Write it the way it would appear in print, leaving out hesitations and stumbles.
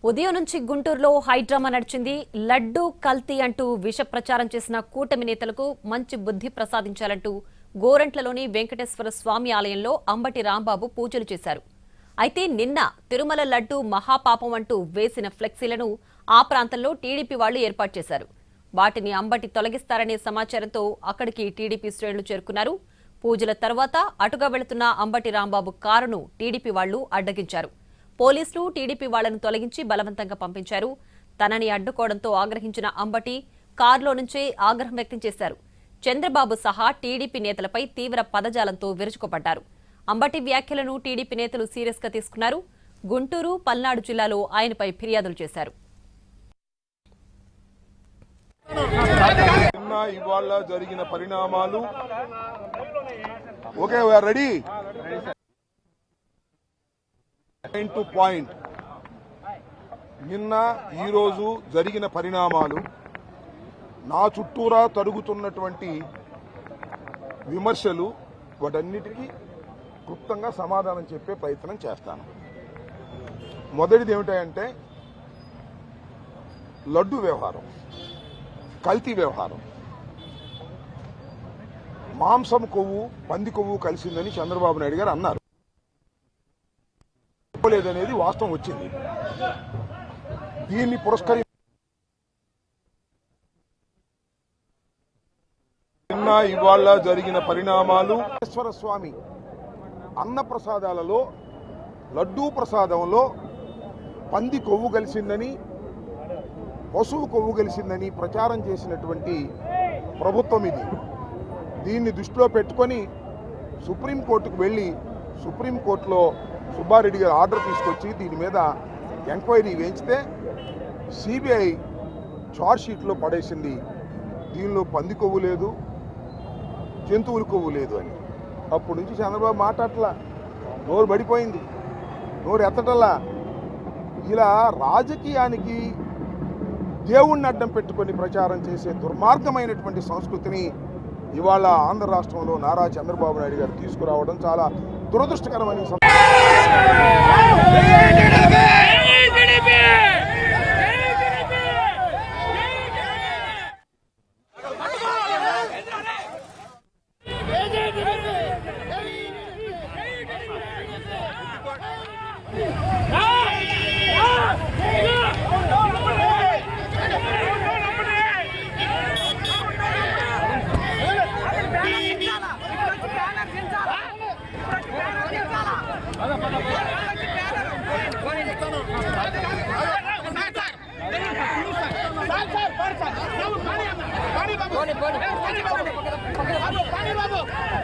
ఉదయం నుంచి గుంటూరులో హైడ్రామా నడిచింది. లడ్డు కల్తీ అంటూ విష ప్రచారం చేసిన కూటమి నేతలకు మంచి బుద్ధి ప్రసాదించాలంటూ గోరంట్లలోని వెంకటేశ్వర స్వామి ఆలయంలో అంబటి రాంబాబు పూజలు చేశారు. అయితే నిన్న తిరుమల లడ్డు మహాపాపం అంటూ వేసిన ఫ్లెక్సీలను ఆ ప్రాంతంలో టీడీపీ వాళ్లు ఏర్పాటు చేశారు. వాటిని అంబటి తొలగిస్తారనే సమాచారంతో అక్కడికి టీడీపీ శ్రేణులు చేరుకున్నారు. పూజల తర్వాత అటుగా వెళుతున్న అంబటి రాంబాబు కారును టీడీపీ వాళ్లు అడ్డగించారు. పోలీసులు టీడీపీ వాళ్లను తొలగించి బలవంతంగా పంపించారు. తనని అడ్డుకోవడంతో ఆగ్రహించిన అంబటి కారులో నుంచే ఆగ్రహం వ్యక్తం చేశారు. చంద్రబాబు సహా టీడీపీ నేతలపై తీవ్ర పదజాలంతో విరుచుకుపడ్డారు. అంబటి వ్యాఖ్యలను టీడీపీ నేతలు సీరియస్ గా తీసుకున్నారు. గుంటూరు, పల్నాడు జిల్లాలో ఆయనపై ఫిర్యాదులు చేశారు. ఇవాళ జరిగిన పరిణామాలు ఓకే రెడీ టు పాయింట్. నిన్న ఈరోజు జరిగిన పరిణామాలు నా చుట్టూరా తరుగుతున్నటువంటి విమర్శలు వాటన్నిటికీ క్లుప్తంగా సమాధానం చెప్పే ప్రయత్నం చేస్తాను. మొదటిది ఏమిటంటే లడ్డు వ్యవహారం, కల్తీ వ్యవహారం. మాంసం కొవ్వు, పంది కొవ్వు కలిసిందని చంద్రబాబు నాయుడు గారు అన్నారు. లేదనేది వాస్తవం వచ్చింది. దీన్ని పురస్కరి ఇవాళ జరిగిన పరిణామాలు వెంకటేశ్వర స్వామి అన్న ప్రసాదాలలో లడ్డూ ప్రసాదంలో పంది కొవ్వు కలిసిందని, పశువు కొవ్వు కలిసిందని ప్రచారం చేసినటువంటి ప్రభుత్వం ఇది. దీన్ని దృష్టిలో పెట్టుకొని సుప్రీంకోర్టుకు వెళ్ళి సుప్రీంకోర్టులో సుబ్బారెడ్డి గారు ఆర్డర్ తీసుకొచ్చి దీని మీద ఎంక్వైరీ వేయించితే సిబిఐ ఛార్జ్షీట్లో పడేసింది. దీనిలో పంది కొవ్వు లేదు, జంతువుల కొవ్వు లేదు అని. అప్పటి నుంచి చంద్రబాబు మాట్లాడలా, నోరు పడిపోయింది, నోరు ఎత్తటల్లా. ఇలా రాజకీయానికి దేవుణ్ణి అడ్డం పెట్టుకొని ప్రచారం చేసే దుర్మార్గమైనటువంటి సంస్కృతిని ఇవాళ ఆంధ్ర రాష్ట్రంలో నారా చంద్రబాబు నాయుడు గారు తీసుకురావడం చాలా దురదృష్టకరమని Bani babu.